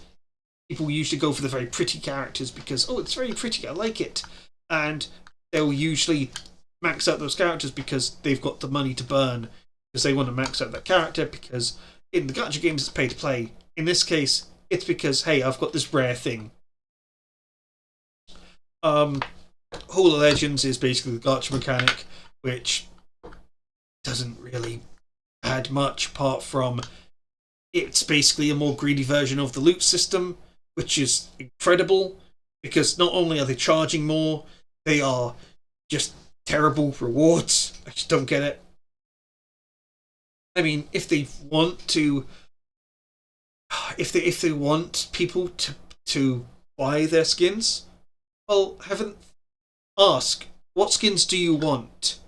people usually go for the very pretty characters because it's very pretty, I like it, and they'll usually max out those characters because they've got the money to burn, because they want to max out that character, because in the gacha games it's pay to play. In this case, it's because, hey, I've got this rare thing. Hall of Legends is basically the gacha mechanic, which doesn't really add much apart from it's basically a more greedy version of the loot system, which is incredible because not only are they charging more, they are just terrible rewards. I just don't get it. I mean, if they want to, if they want people to buy their skins, well, ask, what skins do you want?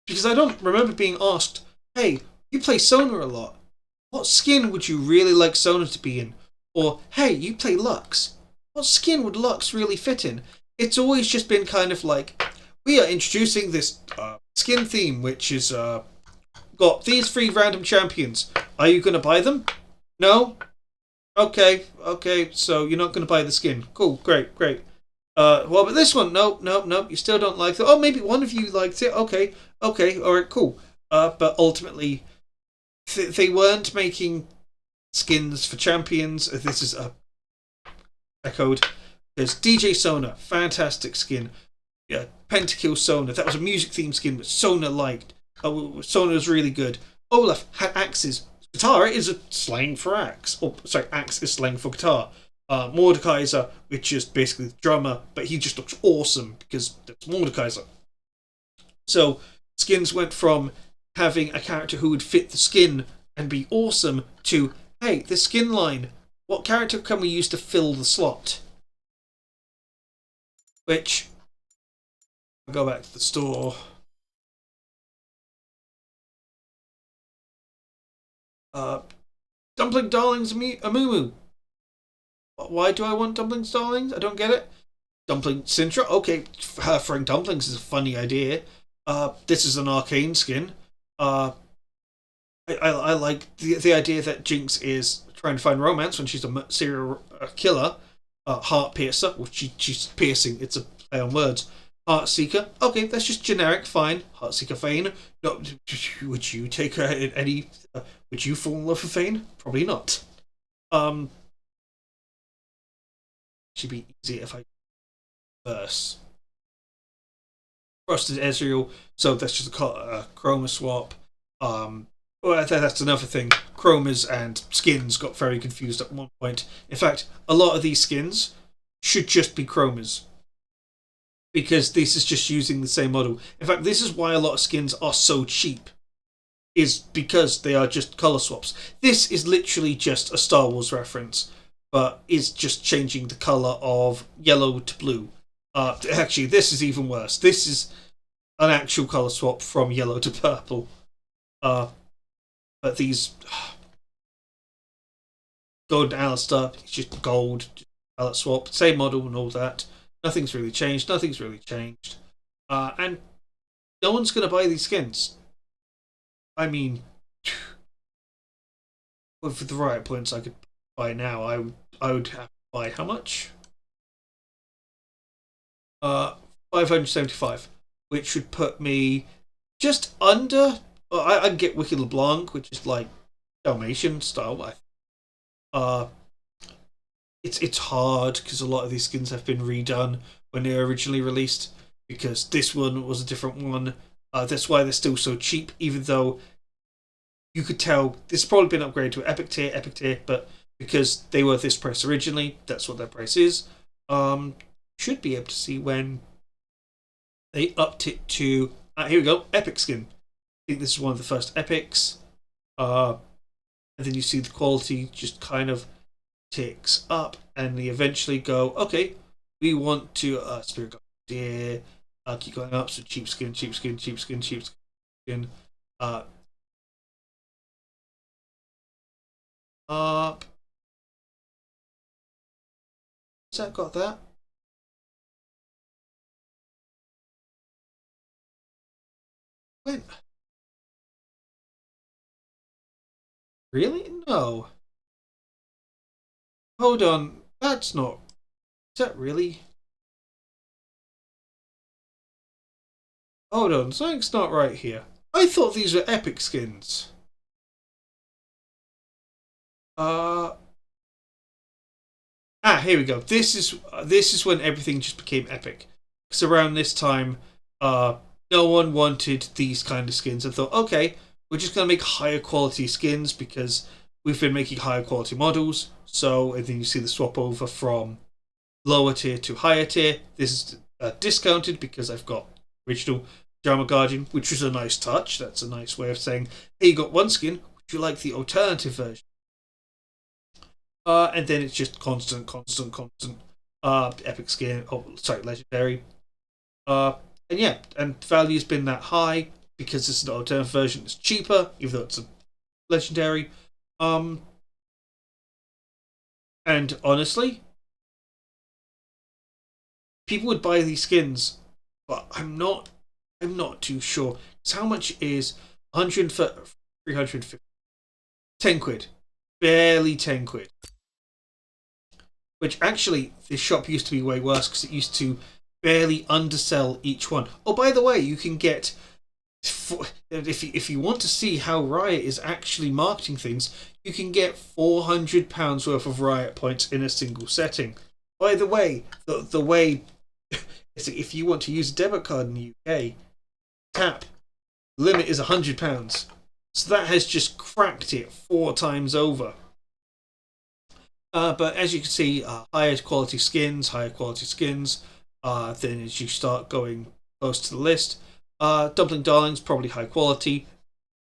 Because I don't remember being asked, hey, you play Sona a lot. What skin would you really like Sona to be in? Or, hey, you play Lux. What skin would Lux really fit in? It's always just been kind of like, we are introducing this skin theme, which is got these 3 random champions. Are you going to buy them? No? Okay, so you're not going to buy the skin. Cool, great. Well, but this one, no, you still don't like it. Oh, maybe one of you liked it. Okay, alright, cool. But ultimately, they weren't making skins for champions. This is echoed. There's DJ Sona, fantastic skin. Yeah, Pentakill Sona, that was a music theme skin that Sona liked. Sona was really good. Olaf had axes. Guitar is a slang for axe. Oh, sorry, axe is slang for guitar. Mordekaiser, which is basically the drummer, but he just looks awesome because that's Mordekaiser. So skins went from having a character who would fit the skin and be awesome to, hey, the skin line, what character can we use to fill the slot? Which, I'll go back to the store. Dumpling Darlings Amumu. Why do I want Dumpling Darlings? I don't get it. Dumpling Sintra? Okay, throwing dumplings is a funny idea. This is an arcane skin. I like the idea that Jinx is trying to find romance when she's a serial killer. Heart Piercer, which she's piercing. It's a play on words. Heart Seeker. Okay, that's just generic. Fine. Heart Seeker Fane. No, would you take her in any? Would you fall in love with Fane? Probably not. Should be easy if I verse. Frosted Ezreal. So that's just a chroma swap. Well, that's another thing. Chromas and skins got very confused at one point. In fact, a lot of these skins should just be chromas, because this is just using the same model. In fact, this is why a lot of skins are so cheap, is because they are just color swaps. This is literally just a Star Wars reference, but is just changing the color of yellow to blue. Actually, this is even worse. This is an actual color swap from yellow to purple. But these Golden Alistar, it's just gold, just palette swap, same model and all that. Nothing's really changed. And no one's going to buy these skins. I mean, with the Riot points I could buy now, I would have to buy how much? 575, which would put me just under. I can get Wicked LeBlanc, which is like Dalmatian style. It's hard because a lot of these skins have been redone when they were originally released, because this one was a different one. That's why they're still so cheap, even though you could tell this has probably been upgraded to epic tier, but because they were this price originally, that's what their price is. Should be able to see when they upped it to here we go, epic skin. I think this is one of the first epics. And then you see the quality just kind of ticks up, and they eventually go, okay, we want to Spirit God Deer, keep going up, so cheap skin. Up. Has that got that? When? Really? No. Hold on. That's not. Is that really? Hold on. Something's not right here. I thought these were epic skins. Here we go. This is when everything just became epic. Because around this time, no one wanted these kind of skins and thought, okay, we're just going to make higher quality skins because we've been making higher quality models. So, and then you see the swap over from lower tier to higher tier. This is discounted because I've got original Drama Guardian, which was a nice touch. That's a nice way of saying, hey, you got one skin, would you like the alternative version? And then it's just constant. Epic skin, legendary. And yeah, and value's been that high because this is an alternative version. It's cheaper, even though it's a legendary. And honestly, people would buy these skins, but I'm not too sure. So how much is 350? 10 quid. Barely 10 quid. Which actually, this shop used to be way worse because it used to barely undersell each one. Oh, by the way, you can get if you want to see how Riot is actually marketing things, you can get £400 worth of Riot points in a single setting. By the way, the way if you want to use a debit card in the UK, tap limit is £100. So that has just cracked it 4 times over. But as you can see, higher quality skins. Then as you start going close to the list, Dumpling Darlings probably high quality.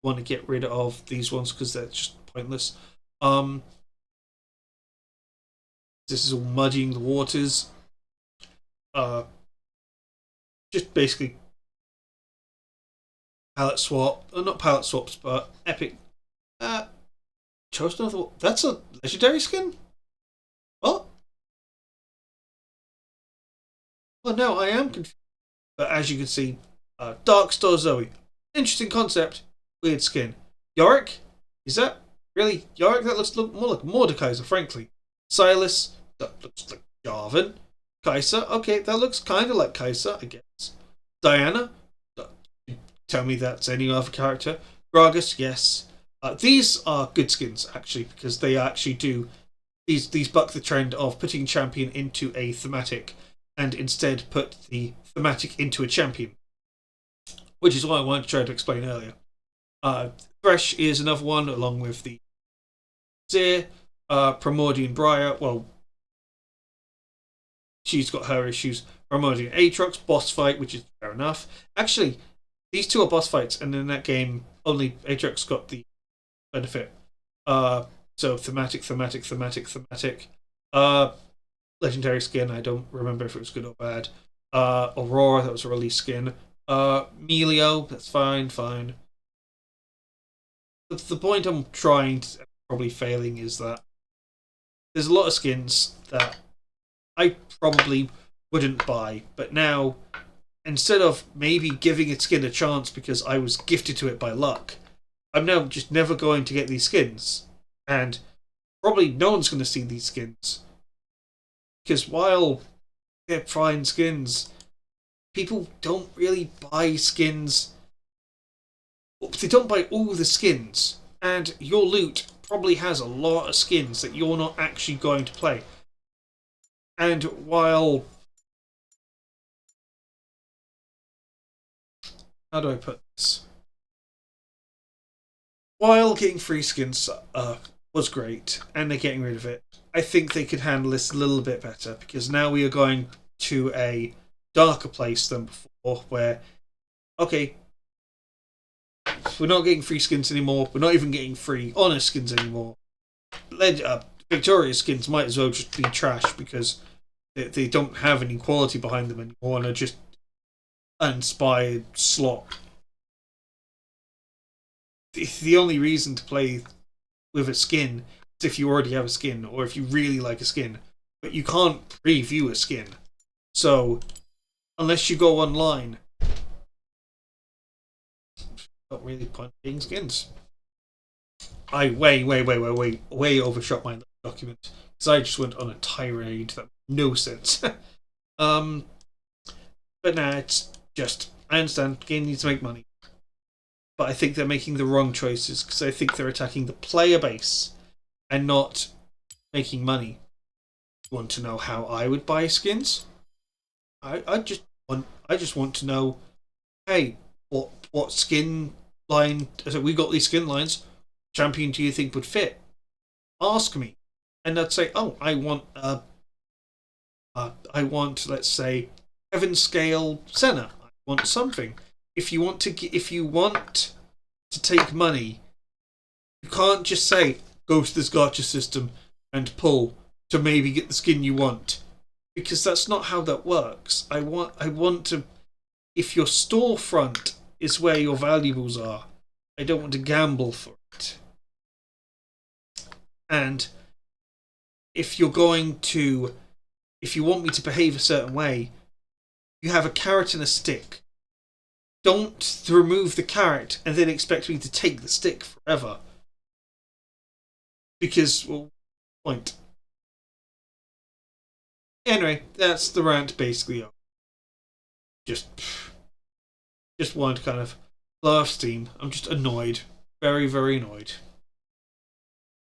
Want to get rid of these ones because they're just pointless. This is all muddying the waters. Just basically palette swap, not palette swaps, but epic. Chose another. That's a legendary skin. What? Well, no, I am confused. But as you can see, Dark Star Zoe, interesting concept, weird skin. Yorick, is that really Yorick? That looks more like Mordekaiser, frankly. Silas, that looks like Jarvan. Kai'Sa, okay, that looks kind of like Kai'Sa, I guess. Diana, tell me that's any other character. Gragas, yes. These are good skins, actually, because they actually do... These buck the trend of putting champion into a thematic and instead put the thematic into a champion. Which is what I wanted to try to explain earlier. Thresh is another one, along with the Zir, Primordian Briar. Well, she's got her issues. Primordian Aatrox, boss fight, which is fair enough. Actually, these two are boss fights, and in that game, only Aatrox got the benefit. So thematic. Legendary skin, I don't remember if it was good or bad. Aurora, that was a release skin. Melio, that's fine. But the point I'm trying to, probably failing, is that there's a lot of skins that I probably wouldn't buy, but now, instead of maybe giving a skin a chance because I was gifted to it by luck, I'm now just never going to get these skins. And probably no one's going to see these skins. Because while they're fine skins, people don't really buy skins. They don't buy all the skins. And your loot probably has a lot of skins that you're not actually going to play. And while... How do I put this? While getting free skins was great, and they're getting rid of it, I think they could handle this a little bit better, because now we are going to a darker place than before, where, okay, we're not getting free skins anymore, we're not even getting free honor skins anymore. Victoria skins might as well just be trash, because they don't have any quality behind them anymore, and are just uninspired slop. The only reason to play with a skin is if you already have a skin, or if you really like a skin, but you can't preview a skin. So, unless you go online, not really point getting skins. I way overshot my document, because I just went on a tirade that made no sense. But nah, it's just, I understand, the game needs to make money. But I think they're making the wrong choices, because I think they're attacking the player base and not making money. You want to know how I would buy skins? I just want to know, hey, what skin line? So we got these skin lines. Champion do you think would fit? Ask me, and I'd say, oh, I want, let's say, heaven scale Senna. I want something. If you want to take money, you can't just say go to this gacha system and pull to maybe get the skin you want, because that's not how that works. I want to. If your storefront is where your valuables are, I don't want to gamble for it. And if you want me to behave a certain way, you have a carrot and a stick. Don't remove the carrot and then expect me to take the stick forever. Because, well, point. Anyway, that's the rant basically. Just wanted to kind of blow off steam. I'm just annoyed, very very annoyed.